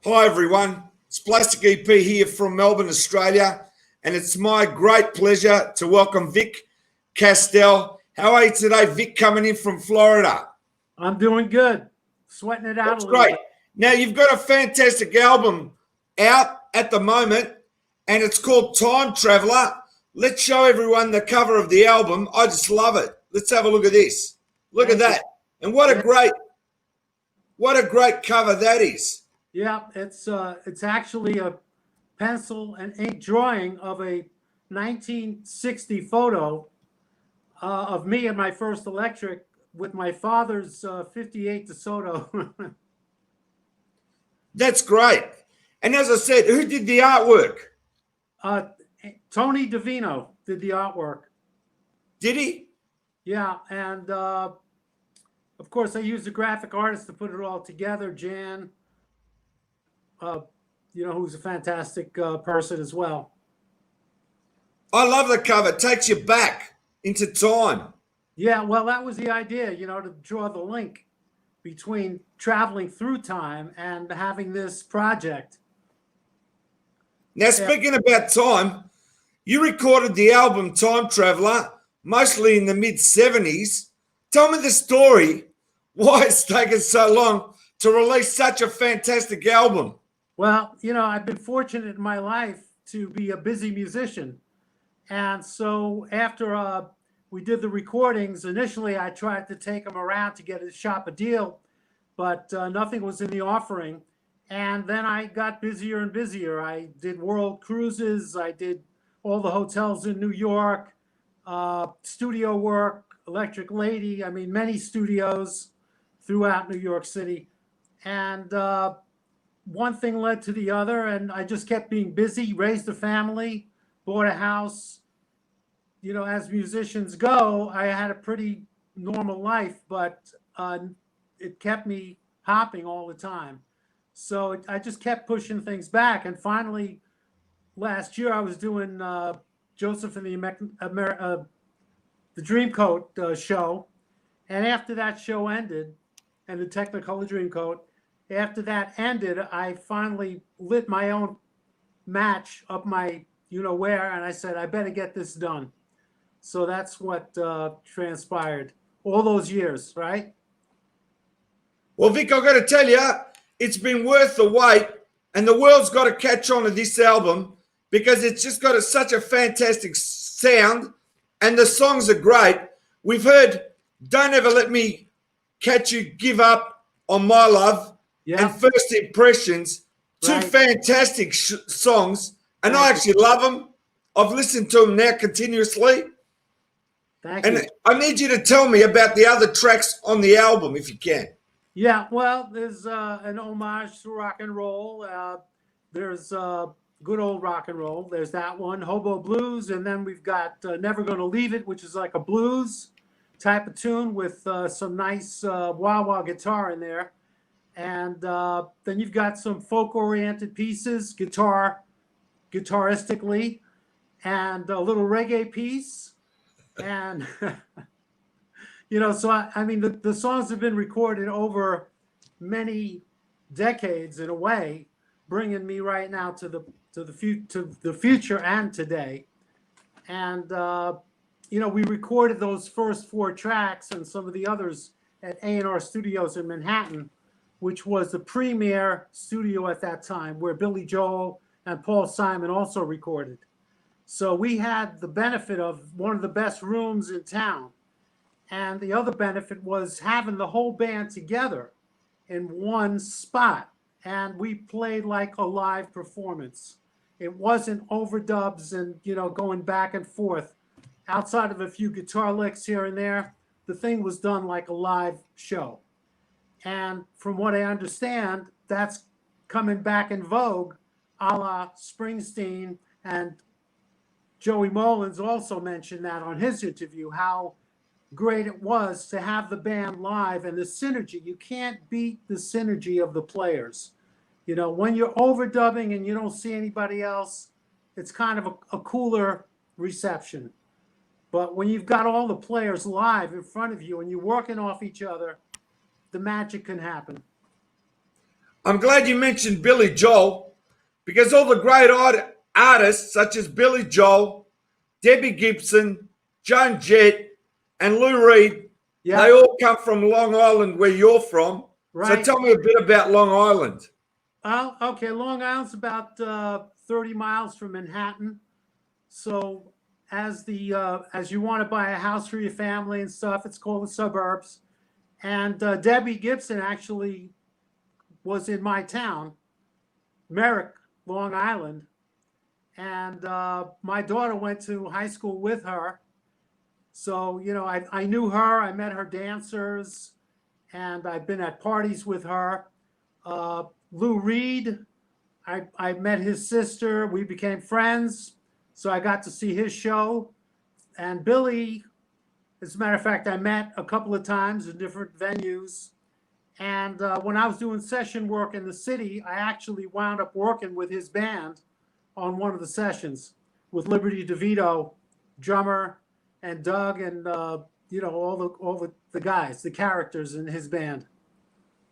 Hi everyone, it's Plastic EP here from Melbourne, Australia, and it's my great pleasure to welcome Vic Kastel. How are you today, Vic, coming in from Florida? I'm doing good, sweating it out That's a little great. bit. Now, you've got a fantastic album out at the moment, and it's called Time Traveler. Let's show everyone the cover of the album. I just love it. Let's have a look at this. Look at Thank you. that. And what a great cover that is. Yeah, it's actually a pencil and ink drawing of a 1960 photo of me and my first electric with my father's 58 DeSoto. That's great. And as I said, who did the artwork? Tony Davino did the artwork. Did he? Yeah, and of course I used a graphic artist to put it all together, Jan. Who's a fantastic person as well. I love the cover. It takes you back into time. Yeah, well, that was the idea, to draw the link between traveling through time and having this project. Now, speaking about time, you recorded the album Time Traveler mostly in the mid-70s. Tell me the story, why it's taken so long to release such a fantastic album. Well, I've been fortunate in my life to be a busy musician. And so after we did the recordings, initially I tried to take them around to get a shop a deal, but nothing was in the offering. And then I got busier and busier. I did world cruises. I did all the hotels in New York, studio work, Electric Lady. I mean, many studios throughout New York City. And one thing led to the other, and I just kept being busy, raised a family, bought a house. As musicians go, I had a pretty normal life, but it kept me hopping all the time. So I just kept pushing things back. And finally, last year, I was doing Joseph and the Dreamcoat show. And after that show ended, and the Technicolor Dreamcoat, after that ended, I finally lit my own match up my where, and I said, I better get this done. So that's what transpired all those years, right? Well, Vic, I've got to tell you, it's been worth the wait, and the world's got to catch on to this album because it's just got such a fantastic sound, and the songs are great. We've heard Don't Ever Let Me Catch You Give Up on My Love, Yeah. and First Impressions, two Right. fantastic songs, and I actually love them. I've listened to them now continuously. Thank you. And I need you to tell me about the other tracks on the album, if you can. Yeah, well, there's an homage to rock and roll. There's good old rock and roll. There's that one, Hobo Blues, and then we've got Never Gonna Leave It, which is like a blues type of tune with some nice wah-wah guitar in there. And then you've got some folk-oriented pieces, guitaristically, and a little reggae piece. And, so I mean, the songs have been recorded over many decades in a way, bringing me right now to the future and today. And, we recorded those first 4 tracks and some of the others at A&R Studios in Manhattan, which was the premier studio at that time, where Billy Joel and Paul Simon also recorded. So we had the benefit of one of the best rooms in town. And the other benefit was having the whole band together in one spot. And we played like a live performance. It wasn't overdubs and, going back and forth. Outside of a few guitar licks here and there, the thing was done like a live show. And from what I understand, that's coming back in vogue, a la Springsteen. And Joey Mullins also mentioned that on his interview, how great it was to have the band live and the synergy. You can't beat the synergy of the players. When you're overdubbing and you don't see anybody else, it's kind of a cooler reception. But when you've got all the players live in front of you and you're working off each other, the magic can happen. I'm glad you mentioned Billy Joel because all the great artists such as Billy Joel, Debbie Gibson, Joan Jett, and Lou Reed, they Yeah, all come from Long Island, where you're from. So right. tell me a bit about Long Island. Okay, Long Island's about 30 miles from Manhattan. So as you want to buy a house for your family and stuff, it's called the suburbs. And Debbie Gibson actually was in my town, Merrick, Long Island, and my daughter went to high school with her. So I knew her. I met her dancers, and I've been at parties with her. Lou Reed, I met his sister. We became friends, so I got to see his show. And Billy, as a matter of fact, I met a couple of times in different venues. And when I was doing session work in the city, I actually wound up working with his band on one of the sessions with Liberty DeVito, drummer, and Doug, and all the guys, the characters in his band.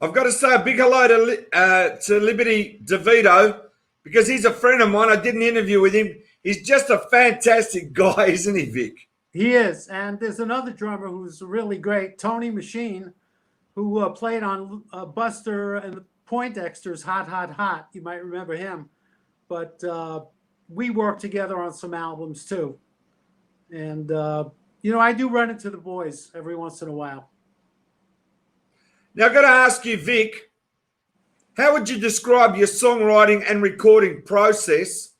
I've got to say a big hello to Liberty DeVito because he's a friend of mine. I did an interview with him. He's just a fantastic guy, isn't he, Vic? He is. And there's another drummer who's really great, Tony Machine, who played on Buster and the Poindexter's Hot, Hot, Hot. You might remember him. But we worked together on some albums too. And, I do run into the boys every once in a while. Now, I've got to ask you, Vic, how would you describe your songwriting and recording process?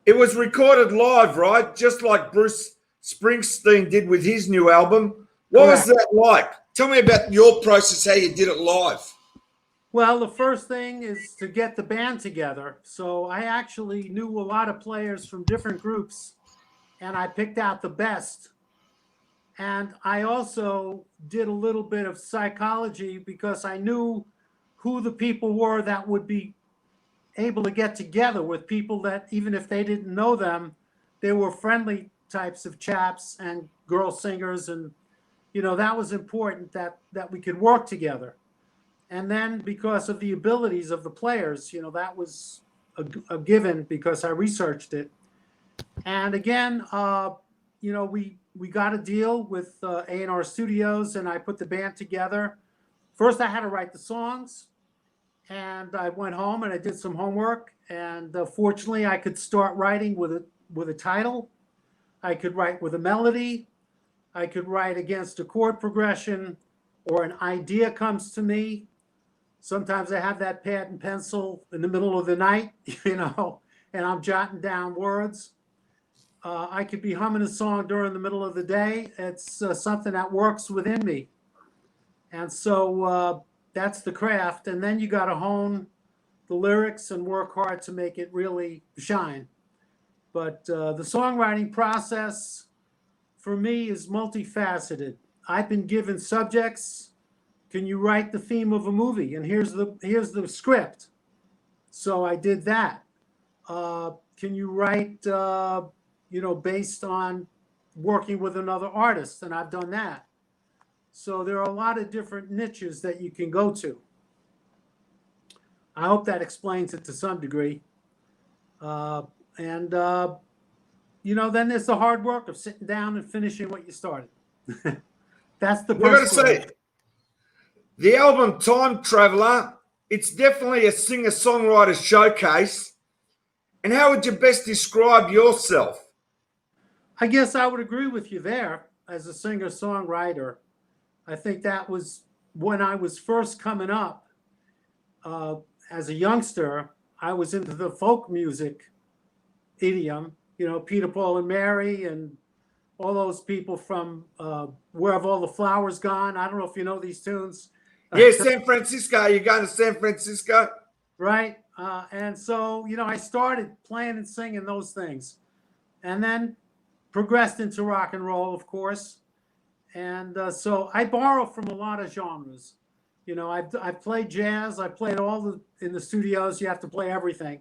It was recorded live, right? Just like Bruce Springsteen did with his new album. What was that like? Tell me about your process, how you did it live. Well, the first thing is to get the band together. So I actually knew a lot of players from different groups, and I picked out the best. And I also did a little bit of psychology because I knew who the people were that would be able to get together with people that, even if they didn't know them, they were friendly types of chaps and girl singers. And, that was important that we could work together. And then because of the abilities of the players, that was a given because I researched it. And again, we got a deal with A&R Studios, and I put the band together. First, I had to write the songs, and I went home and I did some homework. And fortunately, I could start writing with a title. I could write with a melody. I could write against a chord progression, or an idea comes to me. Sometimes I have that pad and pencil in the middle of the night, and I'm jotting down words. I could be humming a song during the middle of the day. It's something that works within me. And so that's the craft. And then you got to hone the lyrics and work hard to make it really shine. But the songwriting process for me is multifaceted. I've been given subjects. Can you write the theme of a movie? And here's the script. So I did that. Can you write, based on working with another artist? And I've done that. So there are a lot of different niches that you can go to. I hope that explains it to some degree. Then there's the hard work of sitting down and finishing what you started. That's the We're going to say the album Time Traveler, it's definitely a singer-songwriter showcase. And how would you best describe yourself? I guess I would agree with you there as a singer-songwriter. I think that was when I was first coming up as a youngster. I was into the folk music idiom, Peter, Paul, and Mary, and all those people from Where Have All the Flowers Gone? I don't know if you know these tunes. Yeah, San Francisco. You're going to San Francisco? Right. And so, I started playing and singing those things, and then progressed into rock and roll, of course. And so I borrow from a lot of genres. I've played jazz. I played in the studios. You have to play everything,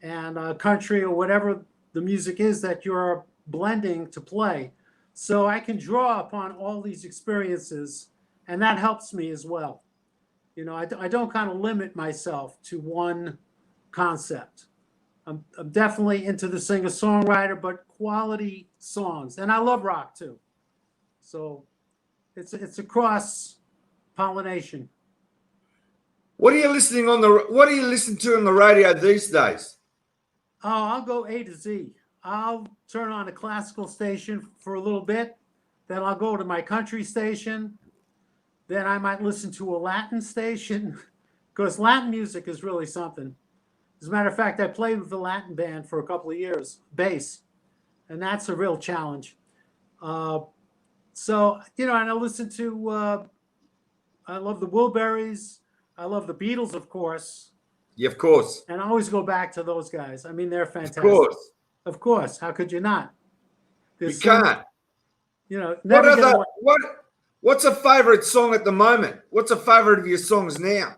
and country or whatever the music is that you're blending to play. So I can draw upon all these experiences, and that helps me as well. You know, I don't kind of limit myself to one concept. I'm definitely into the singer-songwriter, but quality songs. And I love rock too. So it's a cross pollination. What are you listening to on the radio these days? Oh, I'll go A to Z. I'll turn on a classical station for a little bit. Then I'll go to my country station. Then I might listen to a Latin station because Latin music is really something. As a matter of fact, I played with the Latin band for a couple of years, bass, and that's a real challenge. So, you know, and I listen to, I love the Wilburys. I love the Beatles, of course. Yeah, of course. And I always go back to those guys. I mean, they're fantastic. Of course. Of course. How could you not? You can't. You know, what's a favorite song at the moment? What's a favorite of your songs now?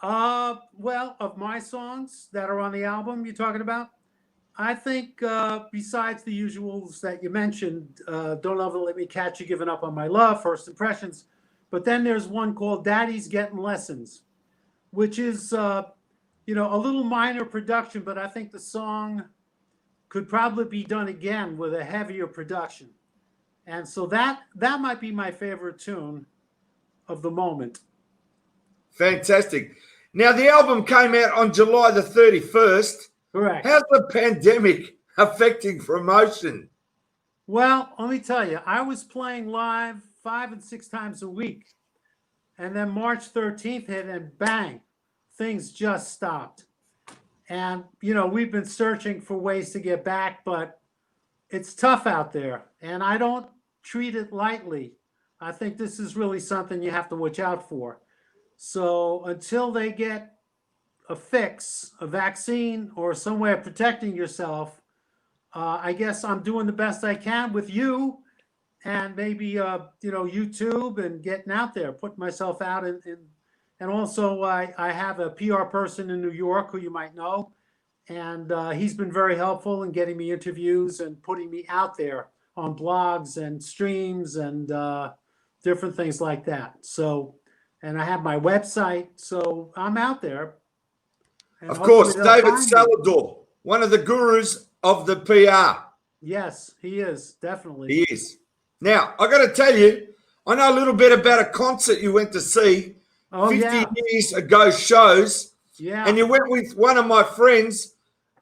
Well, of my songs that are on the album you're talking about, I think besides the usuals that you mentioned, Don't Ever Let Me Catch You Giving Up on My Love, First Impressions, but then there's one called Daddy's Getting Lessons, which is, you know, a little minor production, but I think the song could probably be done again with a heavier production. And so that might be my favorite tune of the moment. Fantastic. Now, the album came out on July the 31st. Correct. How's the pandemic affecting promotion? Well, let me tell you, I was playing live 5 and 6 times a week. And then March 13th hit and bang, things just stopped. And, you know, we've been searching for ways to get back, but it's tough out there. And I don't treat it lightly. I think this is really something you have to watch out for. So until they get a fix, a vaccine, or some way of protecting yourself, I guess I'm doing the best I can with you and maybe, you know, YouTube and getting out there, putting myself out. And also I have a PR person in New York who you might know. And he's been very helpful in getting me interviews and putting me out there on blogs and streams and different things like that. So, and I have my website, so I'm out there. And of course, David find me. Salador, one of the gurus of the PR. Yes, he is, definitely. He is. Now, I got to tell you, I know a little bit about a concert you went to see 50 years ago shows. Yeah. And you went with one of my friends,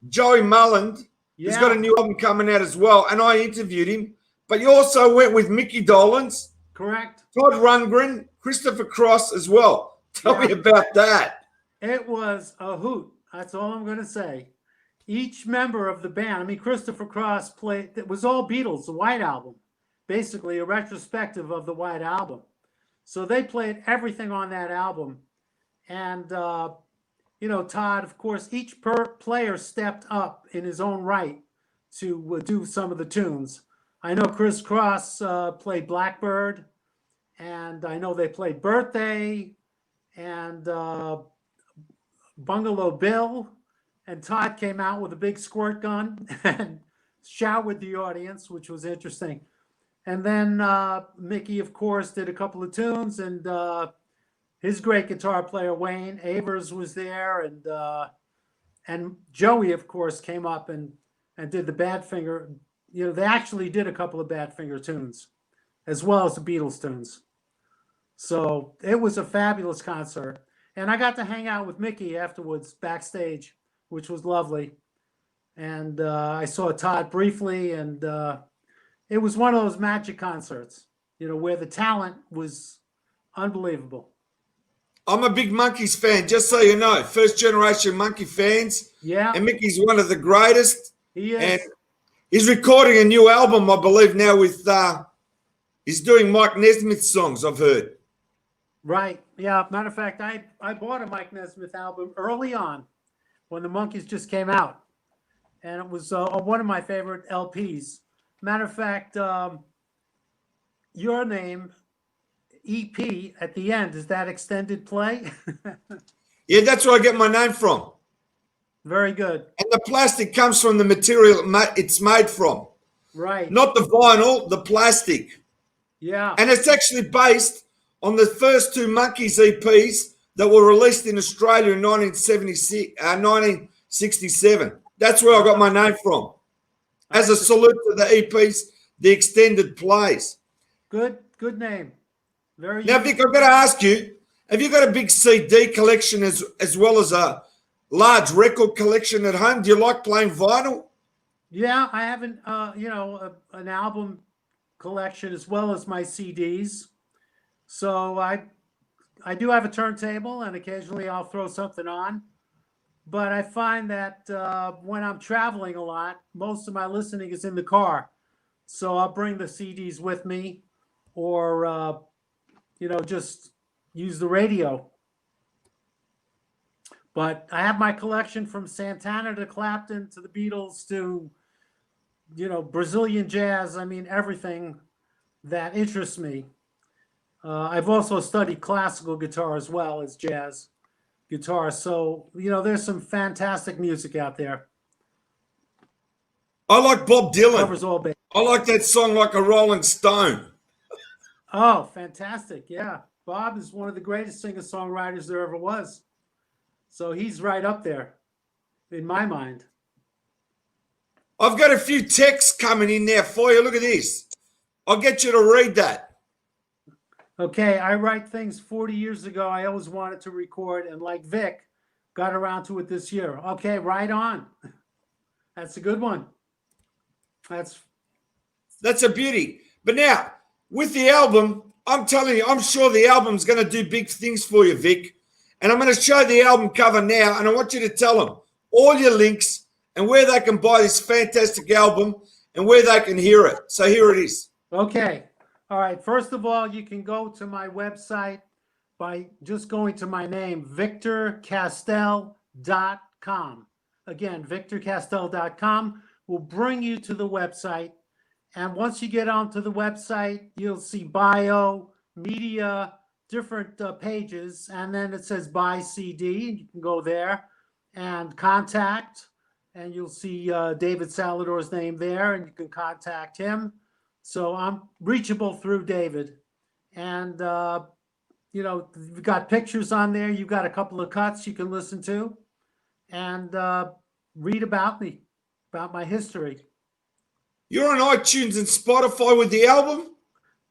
Joey Mulland. He's got a new album coming out as well, and I interviewed him. But you also went with Mickey Dolenz. Correct. Todd Rundgren, Christopher Cross as well. Tell me about that. It was a hoot. That's all I'm going to say. Each member of the band, I mean, Christopher Cross played, it was all Beatles, the White Album, basically a retrospective of the White Album. So they played everything on that album. And, you know, Todd, of course, each player stepped up in his own right to do some of the tunes. I know Chris Cross played Blackbird, and I know they played Birthday and Bungalow Bill, and Todd came out with a big squirt gun and showered the audience, which was interesting. And then Mickey, of course, did a couple of tunes, and his great guitar player, Wayne Avers, was there, and Joey, of course, came up and did the Badfinger. You know, they actually did a couple of Badfinger tunes, as well as the Beatles tunes. So it was a fabulous concert. And I got to hang out with Mickey afterwards backstage, which was lovely. And I saw Todd briefly, and it was one of those magic concerts, you know, where the talent was unbelievable. I'm a big Monkees fan, just so you know. First generation Monkey fans. Yeah. And Mickey's one of the greatest. He is. And he's recording a new album, I believe, now with, he's doing Mike Nesmith songs, I've heard. Right. Yeah. Matter of fact, I bought a Mike Nesmith album early on when the Monkees just came out. And it was one of my favorite LPs. Matter of fact, Your Name EP at the end, is that extended play? Yeah, that's where I get my name from. Very good. And the plastic comes from the material it's made from. Right. Not the vinyl, the plastic. Yeah. And it's actually based on the first two Monkees EPs that were released in Australia in 1967. That's where I got my name from. As a salute to the EPs, the extended plays. Good name. Very. Now, Vic, I've got to ask you, have you got a big CD collection as well as a large record collection at home? Do you like playing vinyl? Yeah, I have an album collection as well as my CDs. So I do have a turntable, and occasionally I'll throw something on. But I find that when I'm traveling a lot, most of my listening is in the car. So I'll bring the CDs with me, or just use the radio. But I have my collection from Santana to Clapton to the Beatles to, Brazilian jazz. I mean, everything that interests me. I've also studied classical guitar as well as jazz guitar. So, there's some fantastic music out there. I like Bob Dylan. Covers all bases. I like that song Like a Rolling Stone. Oh, fantastic. Yeah. Bob is one of the greatest singer-songwriters there ever was. So he's right up there in my mind. I've got a few texts coming in there for you. Look at this. I'll get you to read that. Okay, I write things 40 years ago. I always wanted to record, and like Vic, got around to it this year. Okay, right on. That's a good one. That's a beauty. But now, with the album, I'm telling you, I'm sure the album's going to do big things for you, Vic. And I'm going to show the album cover now, and I want you to tell them all your links and where they can buy this fantastic album and where they can hear it. So here it is. Okay. All right. First of all, you can go to my website by just going to my name, victorkastel.com. Again, victorkastel.com will bring you to the website. And once you get onto the website, you'll see bio, media, different pages. And then it says buy CD. You can go there and contact. And you'll see David Salador's name there, and you can contact him. So I'm reachable through David. And, we've got pictures on there. You've got a couple of cuts you can listen to and read about me, about my history. You're on iTunes and Spotify with the album?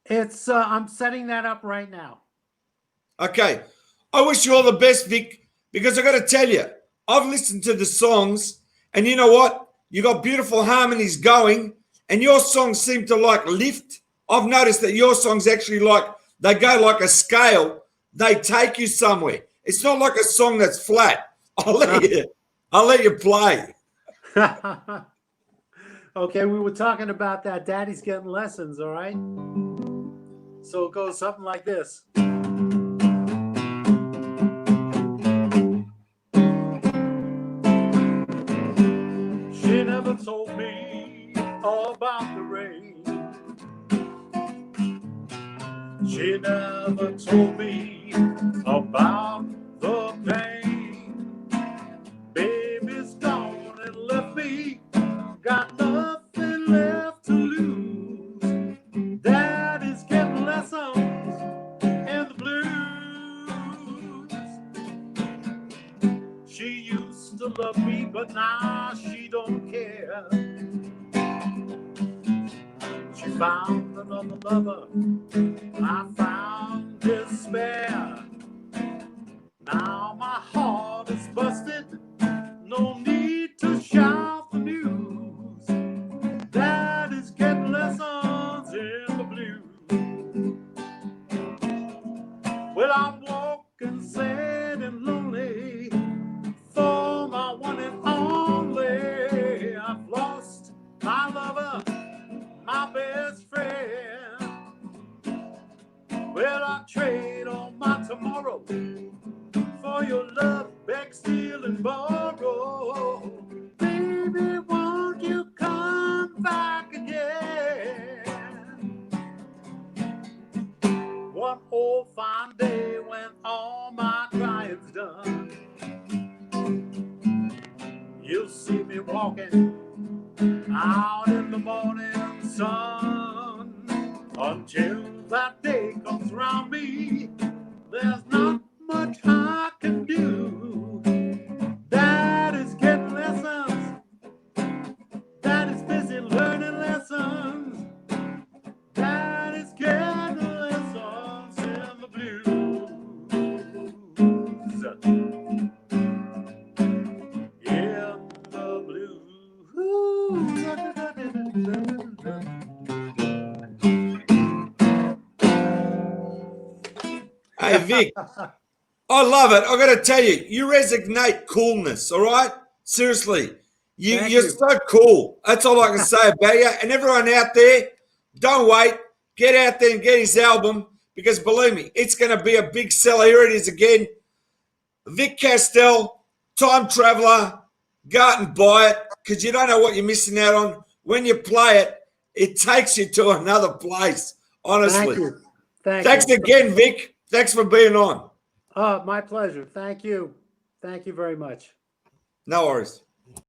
It's I'm setting that up right now. Okay. I wish you all the best, Vic, because I got to tell you, I've listened to the songs, and you know what? You got beautiful harmonies going, and your songs seem to lift. I've noticed that your songs actually they go like a scale. They take you somewhere. It's not like a song that's flat. I'll let you play. Okay, we were talking about that. Daddy's getting lessons, all right? So it goes something like this. She never told me all about the rain. She never told me about the pain. Baby's gone and left me. Got nothing left to lose. Daddy's getting lessons in the blues. She used to love me, but now she don't care. She found another lover. I found despair. Now my heart is busted. No need to shout the news. Daddy's getting lessons in the blues. Well, I'm walking sad and lonely for my one and only. I've lost my lover, my best friend. Well, I trade all my tomorrow for your love, beg, steal, and borrow. Baby, won't you come back again? One old fine day when all my crying's done, you'll see me walking out in the morning sun. Until that day comes around me, there's not much time In the blue. Hey, Vic, I love it. I got to tell you, you resonate coolness, all right? Seriously. Thank You're you. so cool. That's all I can say about you. And everyone out there, don't wait. Get out there and get his album because believe me, it's going to be a big seller. Here it is again. Vic Kastel, Time Traveler. Go out and buy it because you don't know what you're missing out on. When you play it, it takes you to another place, honestly. Thank you. Thanks again, Vic. Thanks for being on. My pleasure. Thank you. Thank you very much. No worries.